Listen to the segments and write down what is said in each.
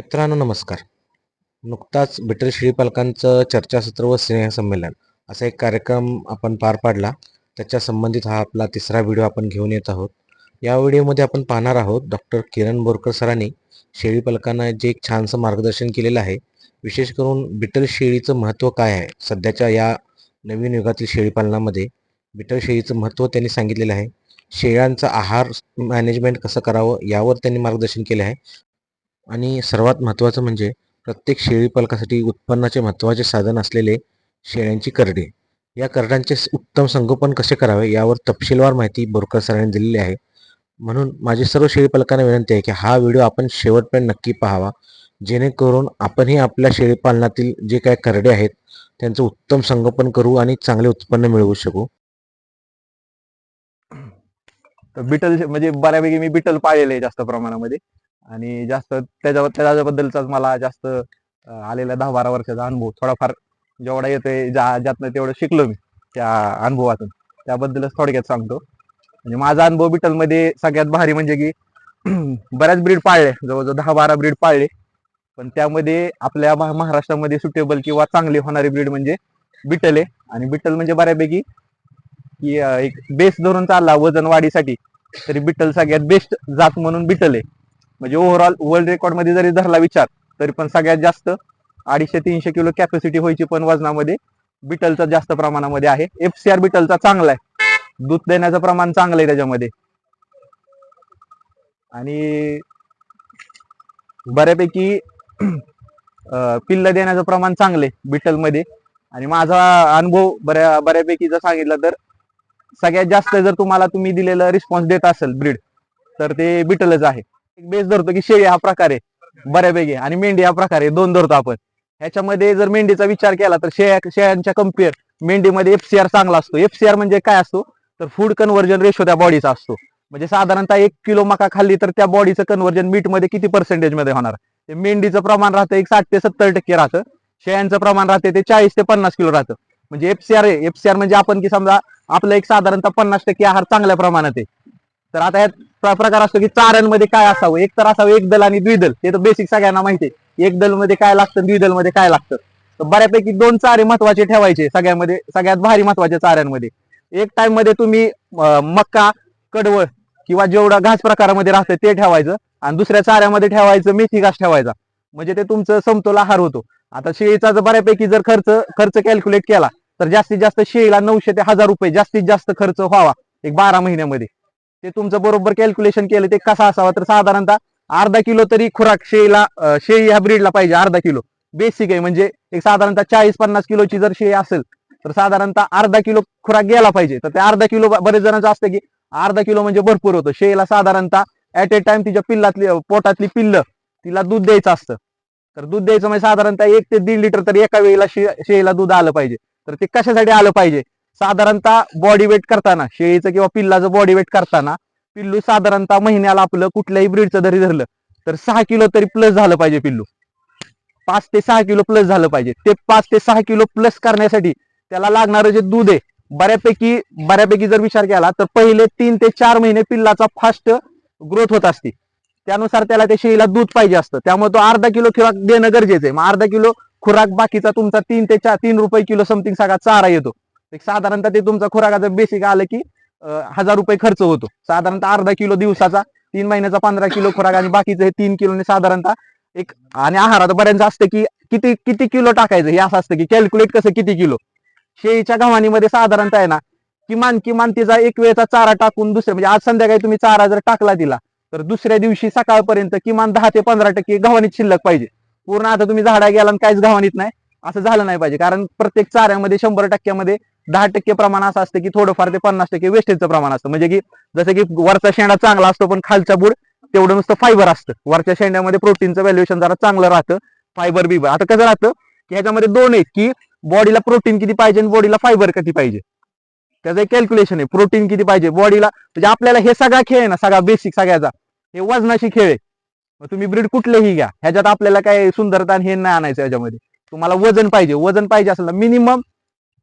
मित्रांनो नमस्कार. नुकताच बिटर शेळी पालकांचं चर्चासत्र व स्नेहसंमेलन असा एक कार्यक्रम आपण पार पाडला. त्याच्या संबंधित हा आपला तिसरा व्हिडिओ आपण घेऊन येत आहोत. या व्हिडिओमध्ये आपण पाहणार आहोत डॉक्टर किरण बोरकर सरांनी शेळी पालकांना जे एक छानसं मार्गदर्शन केलेलं आहे. विशेष करून बिटर शेळीचं महत्त्व काय आहे सध्याच्या या नवीन युगातील शेळीपालनामध्ये बिटर शेळीचं महत्त्व त्यांनी सांगितलेलं आहे. शेळ्यांचा आहार मॅनेजमेंट कसं करावं यावर त्यांनी मार्गदर्शन केले आहे. आणि सर्वात महत्त्वाचं म्हणजे प्रत्येक शेळीपालकासाठी उत्पन्नाचे महत्त्वाचे साधन असलेले शेळ्यांची करडे. या करड्यांचे उत्तम संगोपन कसे करावे यावर तपशीलवार माहिती बोरकर सरांनी दिलेली आहे. म्हणून माझी सर्व शेळीपालकांना विनंती आहे की हा व्हिडिओ आपण शेवटपर्यंत नक्की पाहावा, जेणेकरून आपणही आपल्या शेळीपालनातील जे काही करडे आहेत त्यांचं उत्तम संगोपन करू आणि चांगले उत्पन्न मिळवू शकू. तर बिटल म्हणजे बऱ्यापैकी मी बिटल पाळलेले आहे जास्त प्रमाणामध्ये आणि जास्त त्याच्याबद्दलचाच मला जास्त आलेला 10-12 वर्षाचा अनुभव थोडाफार जेवढा येतोय ज्यातनं तेवढं शिकलो मी त्या अनुभवातून. त्याबद्दलच थोडक्यात सांगतो. म्हणजे माझा अनुभव बिटलमध्ये सगळ्यात भारी म्हणजे की बऱ्याच ब्रीड पाळले, जवळजवळ 10-12 ब्रीड पाळले. पण त्यामध्ये आपल्या महाराष्ट्रामध्ये सुटेबल किंवा चांगली होणारी ब्रीड म्हणजे बिटल आहे. आणि बिटल म्हणजे बऱ्यापैकी की एक बेस धरून चालला वजन वाढीसाठी तरी बिटल सगळ्यात बेस्ट जात म्हणून बिटल आहे. म्हणजे ओव्हरऑल वर्ल्ड रेकॉर्ड मध्ये जरी धरला विचार तरी पण सगळ्यात जास्त 250-300 किलो कॅपॅसिटी व्हायची पण वजनामध्ये बिटलचा जास्त प्रमाणामध्ये आहे. FCR बिटलचा चांगला आहे, दूध देण्याचं प्रमाण चांगलं आहे त्याच्यामध्ये आणि बऱ्यापैकी पिल्ल देण्याचं प्रमाण चांगले बिटलमध्ये. आणि माझा अनुभव बऱ्यापैकी जर सांगितलं तर सगळ्यात जास्त जर तुम्ही दिलेलं रिस्पॉन्स देत असेल ब्रीड तर ते बिटलच आहे. एक बेस धरतो की शेळी हा प्रकार आहे बऱ्यापैकी आणि मेंढी हा प्रकार आहे, दोन धरतो आपण. ह्याच्यामध्ये जर मेंढीचा विचार केला तर शेळ्यांच्या कम्पेअर मेंढीमध्ये FCR चांगला असतो. FCR म्हणजे काय असतो तर फूड कन्व्हर्जन रेशो त्या बॉडीचा असतो. म्हणजे साधारणतः 1 किलो मका खाल्ली तर त्या बॉडीचं कन्व्हर्जन मीट मध्ये किती पर्सेंटेज मध्ये होणार. ते मेंढीचं प्रमाण राहतं एक 60 ते 70% राहतं, शेळ्यांचं प्रमाण राहते ते 40 ते 50 किलो राहतं. म्हणजे FCR आहे. FCR म्हणजे आपण की समजा आपलं एक साधारणतः 50% आहार चांगल्या प्रमाणात आहे. तर आता यात प्रकार असतो की चाऱ्यांमध्ये काय असावं, एक तर असावं एकदल आणि द्विदल. हे तर बेसिक सगळ्यांना माहिती आहे, एकदल मध्ये काय लागतं द्विदल मध्ये काय लागतं. तर बऱ्यापैकी 2 चारे महत्वाचे ठेवायचे सगळ्यामध्ये, सगळ्यात भारी महत्वाच्या चाऱ्यांमध्ये. एक टाइम मध्ये तुम्ही मक्का, कडवळ किंवा जेवढा घास प्रकारामध्ये राहतं ते ठेवायचं आणि दुसऱ्या चाऱ्यामध्ये ठेवायचं मेथी घास ठेवायचा. म्हणजे ते तुमचं समतोल आहार होतो. आता शेळीचा जर बऱ्यापैकी जर खर्च कॅल्क्युलेट केला तर जास्तीत जास्त शेळीला 900 ते 1000 रुपये जास्तीत जास्त खर्च व्हावा एक 12 महिन्यामध्ये. ते तुमचं बरोबर कॅल्क्युलेशन केलं ते कसा असावा तर साधारणतः अर्धा किलो तरी खुराक शेळीला, शेळी ह्या ब्रीडला पाहिजे अर्धा किलो. बेसिक आहे. म्हणजे एक साधारणतः 40-50 किलोची जर शेळी असेल तर साधारणतः अर्धा किलो खुराक गेला पाहिजे. तर ते अर्धा किलो बरेच जणांचं असतं की अर्धा किलो म्हणजे भरपूर होतं. शेळीला साधारणतः ऍट ए टाइम तिच्या पोटातली पिल्ल तिला दूध द्यायचं असतं. तर दूध द्यायचं म्हणजे साधारणतः 1 ते 1.5 लिटर तरी एका वेळेला शेळीला दूध आलं पाहिजे. तर ते कशासाठी आलं पाहिजे, साधारणतः बॉडी वेट करताना शेळीचं किंवा पिल्लाचं बॉडी वेट करताना पिल्लू साधारणतः महिन्याला आपलं कुठल्याही ब्रीडचं जरी धरलं तर 6 किलो तरी प्लस झालं पाहिजे. पिल्लू 5 ते 6 किलो प्लस झालं पाहिजे. ते 5 ते 6 किलो प्लस करण्यासाठी त्याला लागणारं जे दूध आहे बऱ्यापैकी जर विचार केला तर पहिले 3 ते 4 महिने पिल्लाचा फास्ट ग्रोथ होत असते. त्यानुसार त्याला त्या शेळीला दूध पाहिजे असतं. त्यामुळे तो अर्धा किलो खुराक देणं गरजेचं आहे. मग अर्धा किलो खुराक बाकीचा तुमचा 3 रुपये किलो समथिंग सगळा चारा येतो. एक साधारणतः ते तुमचा खुराकाचं बेसिक आलं की 1000 रुपये खर्च होतो. साधारणतः अर्धा किलो दिवसाचा 3 महिन्याचा 15 किलो खुराक आणि बाकीचं हे 3 किलोने साधारणतः एक. आणि आहारात बऱ्याच असतं की किती किती किलो टाकायचं हे असं असतं की कॅल्क्युलेट कसं किती किलो. शेळीच्या गव्हाणीमध्ये साधारणतः आहे ना किमान तिचा एक वेळचा चारा टाकून दुसऱ्या म्हणजे आज संध्याकाळी तुम्ही चारा जर टाकला तिला तर दुसऱ्या दिवशी सकाळपर्यंत किमान 10 ते 15% गव्हाणीत शिल्लक पाहिजे. पूर्ण आता तुम्ही झाडा गेला आणि काहीच गव्हाणीत नाही असं झालं नाही पाहिजे. कारण प्रत्येक चाऱ्यामध्ये 100% 10% प्रमाण असं असतं की थोडंफार ते 50% वेस्टेजचं प्रमाण असतं. म्हणजे की जसं की वरचा शेंडा चांगला असतो पण खालचा बुड तेवढं नुसतं फायबर असतं. वरच्या शेंड्यामध्ये प्रोटीनचं व्हॅल्युएशन जरा चांगलं राहतं, फायबर बिबर. आता कसं राहतं की ह्याच्यामध्ये दोन आहेत की बॉडीला प्रोटीन किती पाहिजे आणि बॉडीला फायबर किती पाहिजे. त्याचं एक कॅल्क्युलेशन आहे. प्रोटीन किती पाहिजे बॉडीला, म्हणजे आपल्याला हे सगळा खेळ आहे ना, सगळा बेसिक सगळ्याचा हे वजनाशी खेळ आहे. मग तुम्ही ब्रीड कुठलेही घ्या, ह्याच्यात आपल्याला काय सुंदरता हे नाही आणायचं. याच्यामध्ये तुम्हाला वजन पाहिजे असेल ना मिनिमम.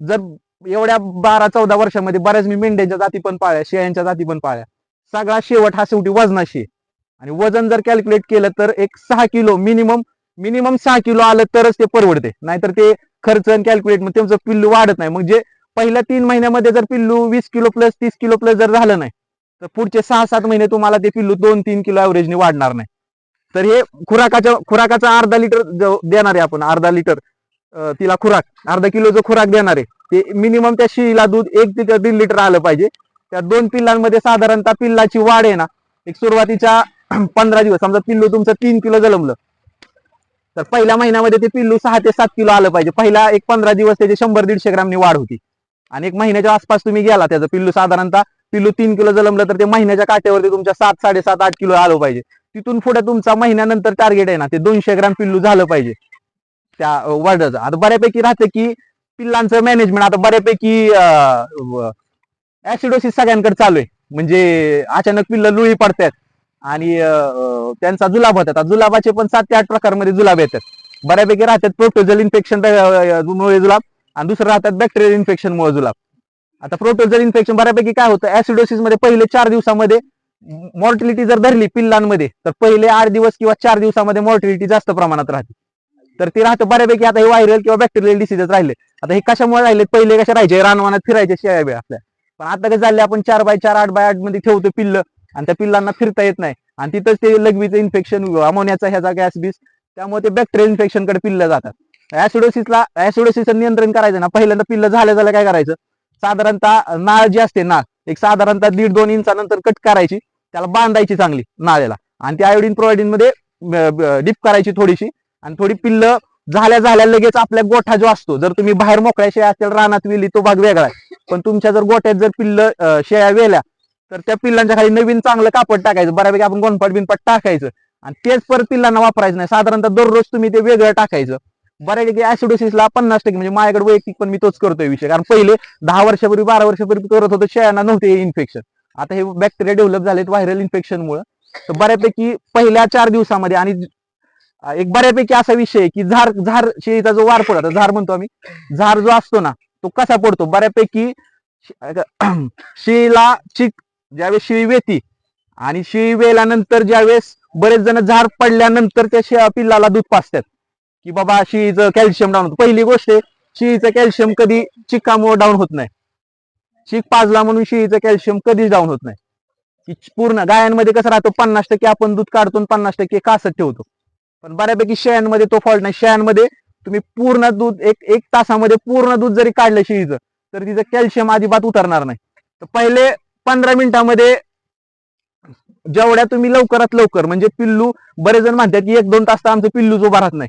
जर एवढ्या 12-14 वर्षामध्ये बऱ्याच मी मेंढ्यांच्या जाती पण पाळल्या, शेळ्यांच्या जाती पण पाळल्या, सगळा शेवट हा शेवटी वजनाशी आहे. आणि वजन जर कॅल्क्युलेट केलं तर एक 6 किलो मिनिमम 6 किलो आलं तरच ते परवडते. नाहीतर ते खर्च कॅल्क्युलेट मग तुमचं पिल्लू वाढत नाही. म्हणजे पहिल्या 3 महिन्यामध्ये जर पिल्लू 20 किलो प्लस 30 किलो प्लस जर झालं नाही तर पुढचे 6-7 महिने तुम्हाला ते पिल्लू 2-3 किलो ऍव्हरेजने वाढणार नाही. तर हे खुराकाचा अर्धा लिटर देणार आहे आपण, अर्धा लिटर तिला खुराक अर्धा किलो जो खुराक देणार आहे ते मिनिमम त्या शिळीला दूध 1 ते 1.5 लिटर आलं पाहिजे. त्या 2 पिल्लांमध्ये साधारणतः पिल्लाची वाढ आहे ना एक सुरुवातीच्या 15 दिवस, समजा पिल्लू तुमचं 3 किलो जन्मलं तर पहिल्या महिन्यामध्ये ते पिल्लू 6 ते 7 किलो आलं पाहिजे. पहिला एक 15 दिवस त्याची 100-150 ग्रामनी वाढ होती. आणि एक महिन्याच्या आसपास तुम्ही गेला त्याचं पिल्लू साधारणतः 3 किलो जन्मलं तर ते महिन्याच्या काट्यावरती तुमच्या 7-7.5-8 किलो आलं पाहिजे. तिथून पुढे तुमचा महिन्यानंतर टार्गेट आहे ना ते 200 ग्राम पिल्लू झालं पाहिजे त्या वाढायचं. आता बऱ्यापैकी राहतं की पिल्लांचं मॅनेजमेंट आता बऱ्यापैकी ऍसिडोसिस सगळ्यांकडे चालू आहे. म्हणजे अचानक पिल्लं लुळी पडतात आणि त्यांचा जुलाब होतात. जुलाबाचे पण 7 ते 8 प्रकारमध्ये जुलाब येतात. बऱ्यापैकी राहतात प्रोटोजल इन्फेक्शन मुळे जुलाब आणि दुसरं राहतात बॅक्टेरियल इन्फेक्शन मुळे जुलाब. आता प्रोटोजल इन्फेक्शन बऱ्यापैकी काय होतं ऍसिडोसिस मध्ये पहिले 4 दिवसामध्ये मॉर्टिलिटी जर धरली पिल्लांमध्ये तर पहिले 8 दिवस किंवा 4 दिवसामध्ये मॉर्टिलिटी जास्त प्रमाणात राहते. तर ते राहतं बऱ्यापैकी. आता हे व्हायरल किंवा बॅक्टेरियल डिसीजेस राहिले. आता हे कशामुळे राहिले, पहिले कशा राहायचे रानवानात फिरायचे शेळ्या बिळ्या आपल्या, पण आता कसं झाले आपण 4x4 8x8 मध्ये ठेवतो पिल्लं आणि त्या पिल्लांना फिरता येत नाही आणि तिथंच ते लघवीचं इन्फेक्शन अमोनियाचा ह्याचा गॅस बीस त्यामुळे ते बॅक्टेरियल इन्फेक्शन कडे पिल्लं जातात. ऍसिडोसिसचं नियंत्रण करायचं ना पहिल्यांदा पिल्लं झाल्या काय करायचं, साधारणतः नाळ जी असते नाळ एक साधारणतः 1.5-2 इंचानंतर कट करायची, त्याला बांधायची चांगली नाळेला आणि त्या आयोडीन प्रोआयोडीन मध्ये डिप करायची थोडीशी आणि थोडी पिल्लं झाल्या लगेच आपल्या गोठा जो असतो, जर तुम्ही बाहेर मोकळ्या शेळ्या असतील रानात वेली तो भाग वेगळा आहे, पण तुमच्या जर गोठ्यात जर पिल्लं शेळ्या वेल्या तर त्या पिल्लांच्या खाली नवीन चांगलं कापड टाकायचं, बऱ्यापैकी आपण गोणपाट बिनपाट टाकायचं आणि तेच परत पिल्लांना वापरायचं नाही. साधारणतः दररोज तुम्ही ते वेगळं टाकायचं. बऱ्यापैकी ऍसिडोसिसला 50% म्हणजे माझ्याकडे वैयक्तिक पण मी तोच करतोय विषय, कारण पहिले 10 वर्षापूर्वी 12 वर्षापूर्वी करत होतो शेळ्यांना नव्हते इन्फेक्शन. आता हे बॅक्टेरिया डेव्हलप झालेत व्हायरल इन्फेक्शन मुळे. तर बऱ्यापैकी पहिल्या 4 दिवसामध्ये आणि एक बऱ्यापैकी असा विषय आहे की झार शेळीचा जो वार पडतो, झार म्हणतो आम्ही, झार जो असतो ना तो कसा पडतो बऱ्यापैकी शेळीला चिक ज्यावेळेस शेळी वेती आणि शेळी वेल्यानंतर ज्यावेळेस बरेच जण झार पडल्यानंतर त्या पिल्लाला दूध पाजतात की बाबा शेळीचं कॅल्शियम डाऊन होतं. पहिली गोष्ट आहे शेळीचं कॅल्शियम कधी चिकामुळे डाऊन होत नाही. चीक पाजला म्हणून शेळीचं कॅल्शियम कधीच डाऊन होत नाही. की पूर्ण गायांमध्ये कसं राहतो 50% आपण दूध काढतो 50% कासत ठेवतो, पण बऱ्यापैकी शेळ्यांमध्ये तो फॉल्ट नाही. शेळ्यांमध्ये तुम्ही पूर्ण दूध एक तासामध्ये पूर्ण दूध जरी काढलं शेळीचं तर तिचं कॅल्शियम अजिबात उतरणार नाही. तर पहिले 15 मिनिटामध्ये जेवढ्या तुम्ही लवकरात लवकर म्हणजे पिल्लू, बरेच जण म्हणतात की 1-2 तास तर आमचं पिल्लूच उभा राहत नाही,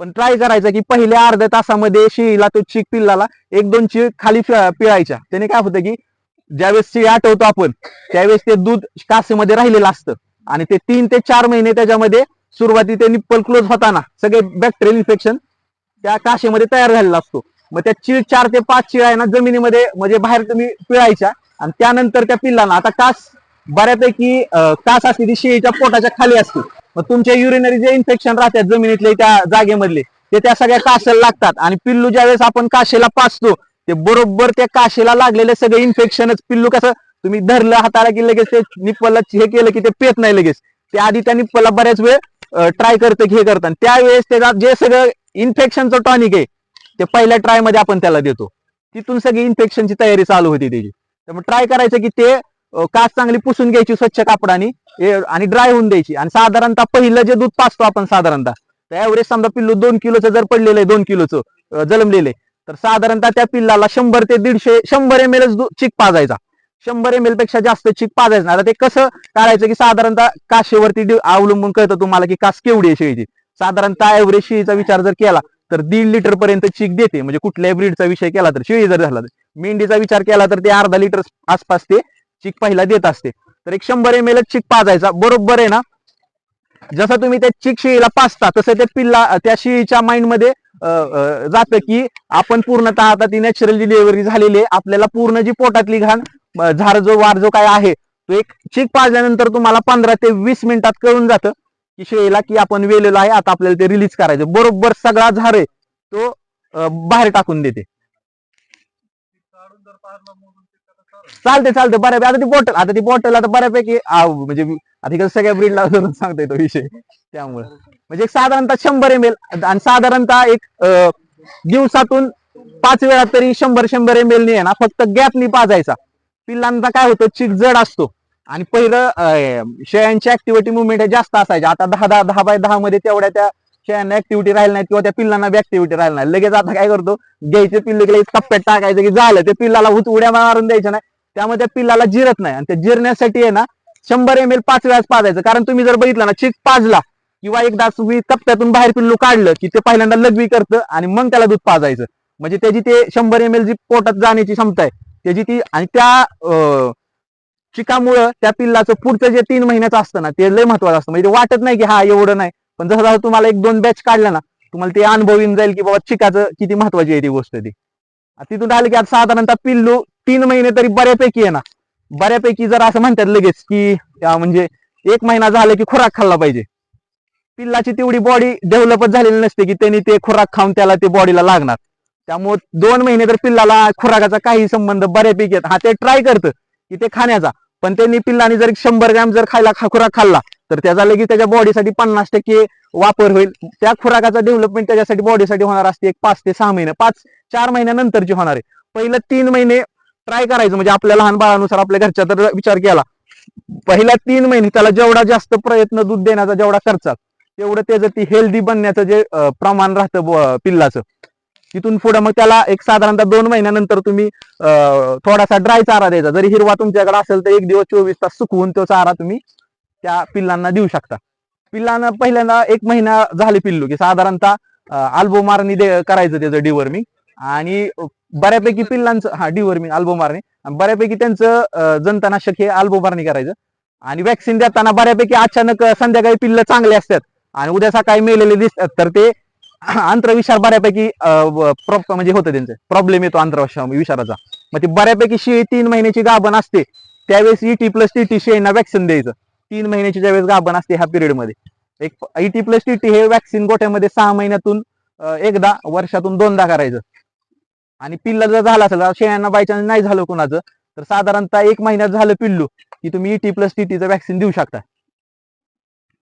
पण ट्राय करायचं की पहिल्या अर्ध्या तासामध्ये शेळीला तो चीक पिल्लाला 1-2 चीक खाली पिळायच्या. त्याने काय होतं की ज्यावेळेस शेळी आठवतो आपण त्यावेळेस ते दूध कासेमध्ये राहिलेलं असतं आणि ते 3 ते 4 महिने त्याच्यामध्ये सुरुवाती ते निप्पल क्लोज होताना सगळे बॅक्टेरियल इन्फेक्शन त्या काशेमध्ये तयार झालेला असतो. मग त्या 4 ते 5 चिळा आहे ना जमिनीमध्ये म्हणजे बाहेर तुम्ही पिळायच्या आणि त्यानंतर त्या पिल्लांना, आता कास बऱ्यापैकी कास असते ती शेळीच्या पोटाच्या खाली असते, मग तुमच्या युरिनरी जे इन्फेक्शन राहतात जमिनीतले त्या जागेमधले ते त्या सगळ्या काशेला लागतात आणि पिल्लू ज्यावेळेस आपण काशेला पाचतो ते बरोबर त्या काशेला लागलेले सगळे इन्फेक्शनच पिल्लू कसं तुम्ही धरलं हाताला की लगेच ते निप्पलला हे केलं की ते पेत नाही लगेच, ते आधी त्या निप्पलला बऱ्याच वेळ ट्राय करतं की हे करतात. त्यावेळेस त्याचा जे सगळं इन्फेक्शनचं टॉनिक आहे ते पहिल्या ट्राय मध्ये आपण त्याला देतो, तिथून सगळी इन्फेक्शनची तयारी चालू होती त्याची. त्यामुळे ट्राय करायचं की ते कास चांगली पुसून घ्यायची स्वच्छ कापडाने आणि ड्राय होऊन द्यायची आणि साधारणतः पहिलं जे दूध पाचतो आपण साधारणतः तर ॲव्हरेज समजा पिल्लू 2 किलोचं जर पडलेलं आहे 2 किलोचं जन्मलेलं आहे तर साधारणतः त्या पिल्लाला 100 ते 150 ml चीक पाजायचा. 100 ml पेक्षा जास्त चीक पाजायचं नाही. आता ते कसं करायचं की साधारणतः काशेवरती अवलंबून कळतं तुम्हाला की कास केवढी आहे शेळीची. साधारणतः ॲव्हरेज शेळीचा विचार जर केला तर 1.5 लिटर पर्यंत चीक देते, म्हणजे कुठल्याही ब्रीडचा विषय केला तर. शेळी जर झाला तर मेंढीचा विचार केला तर ते अर्धा लिटर आसपास ते चीक पहिला देत असते. तर एक 100 ml चीक पाजायचा बरोबर आहे ना. जसं तुम्ही त्या चिक शेळीला पाचता तसं त्या शेळीच्या माइंड मध्ये जातं की आपण पूर्णतः आता ती नॅचरल डिलिव्हरी झालेली आहे, आपल्याला पूर्ण जी पोटातली घाण झार जो वार जो काय आहे तो एक चीक पाजल्यानंतर तुम्हाला 15 ते 20 मिनिटात कळून जातं की शेळीला की आपण वेलेलो आहे, आता आपल्याला ते रिलीज करायचं. बरोबर सगळा झार आहे तो बाहेर टाकून देते. चालते बऱ्यापैकी आता ती बॉटल आता बऱ्यापैकी म्हणजे आता इकडे सगळ्या ब्रीडला धरून सांगतोय तो विषय. त्यामुळे म्हणजे एक साधारणतः 100 ml आणि साधारणतः एक दिवसातून 5 वेळा तरी 100 ml ने ना फक्त गॅपनी पाजायचा. पिल्लांचा काय होतं, चिक जड असतो आणि पहिलं शेळ्यांची ऍक्टिव्हिटी मुवमेंट जास्त असायची. आता 10 बाय 10 मध्ये तेवढ्या त्या शेळ्यांना ऍक्टिव्हिटी राहिली नाही किंवा त्या पिल्लांना बी ऍक्टिव्हिटी राहिली नाही. लगेच आता काय करतो, घ्यायचे पिल्ले गेले कप्प्यात टाकायचं की झालं, ते पिल्लाला उड्या मारून द्यायचं नाही. त्यामुळे त्या पिल्लाला जिरत नाही आणि ते जिरण्यासाठी आहे ना 100 ml 5 वेळाच पाजायचं. कारण तुम्ही जर बघितलं ना, चिक पाजला किंवा एकदा तुम्ही कप्प्यातून बाहेर पिल्लू काढलं की ते पहिल्यांदा लघवी करतं आणि मग त्याला दूध पाजायचं. म्हणजे त्याची ते 100 ml जी पोटात जाण्याची क्षमता आहे त्याची ती, आणि त्या चिकामुळं त्या पिल्लाचं पुढचं जे 3 महिन्याचं असतं ना ते लय महत्वाचं असतं. म्हणजे ते वाटत नाही की हा एवढं नाही, पण जसं जसं तुम्हाला 1-2 बॅच काढल्या ना तुम्हाला ते अनुभव येऊन जाईल की बाबा चिकाचं किती महत्वाची आहे ती गोष्ट ती. तिथून आलं की आता साधारणतः पिल्लू 3 महिने तरी बऱ्यापैकी आहे ना, बऱ्यापैकी जर असं म्हणतात लगेच की म्हणजे 1 महिना झाला की खुराक खाल्ला पाहिजे. पिल्लाची तेवढी बॉडी डेव्हलपच झालेली नसते की त्यांनी ते खुराक खाऊन त्याला ते बॉडीला लागणार. त्यामुळे 2 महिने तर पिल्लाला खुराकाचा काही संबंध बऱ्यापैकी येत. हा ते ट्राय करतं की ते खाण्याचा, पण त्यांनी पिल्लाने जर 100 ग्रॅम जर खुराक खाल्ला तर त्याचा लगेच त्याच्या बॉडीसाठी 50% वापर होईल. त्या खुराकाचा डेव्हलपमेंट त्याच्यासाठी बॉडीसाठी होणार असते एक 5 ते 6 महिने, 4 महिन्यानंतरची होणार आहे. पहिलं 3 महिने ट्राय करायचं. म्हणजे आपल्या लहान बाळानुसार आपल्या घरच्या तर विचार केला, पहिल्या 3 महिने त्याला जेवढा जास्त प्रयत्न दूध देण्याचा जेवढा करचाल तेवढं त्याचं ती हेल्दी बनण्याचं जे प्रमाण राहतं पिल्लाचं. तिथून पुढे मग त्याला एक साधारणतः 2 महिन्यानंतर तुम्ही थोडासा ड्राय चारा द्यायचा. जरी हिरवा तुमच्याकडे असेल तर 1 दिवस 24 तास सुकवून तो चारा तुम्ही त्या पिल्लांना देऊ शकता. पिल्लांना पहिल्यांदा 1 महिना झाले पिल्लू की साधारणतः अल्बोमारनी करायचं त्याचं डिवर्मिंग, आणि बऱ्यापैकी पिल्लांचं डिवर्मिंग अल्बोमारनी, बऱ्यापैकी त्यांचं जंतनाशक हे अल्बोमारनी करायचं. आणि वॅक्सिन देताना बऱ्यापैकी अचानक संध्याकाळी पिल्लं चांगले असतात आणि उद्या सकाळी मेलेले दिसतात तर ते आंत्रविषार बऱ्यापैकी म्हणजे होतं, त्यांचं प्रॉब्लेम येतो आंत्रविषाराचा. मग ती बऱ्यापैकी शेळी 3 महिन्याची गाभण असते त्यावेळेस ET+TT शेळींना वॅक्सिन द्यायचं. 3 महिन्याची ज्यावेळेस गाभण असते ह्या पिरियड मध्ये एक ET+TT हे वॅक्सिन गोठ्यामध्ये 6 महिन्यातून एकदा, वर्षातून 2दा करायचं. आणि पिल्ला जर झाला असेल, शेळ्यांना बाय चान्स नाही झालं कुणाचं, तर साधारणतः 1 महिन्यात झालं पिल्लू की तुम्ही ET+TT चं वॅक्सिन देऊ शकता.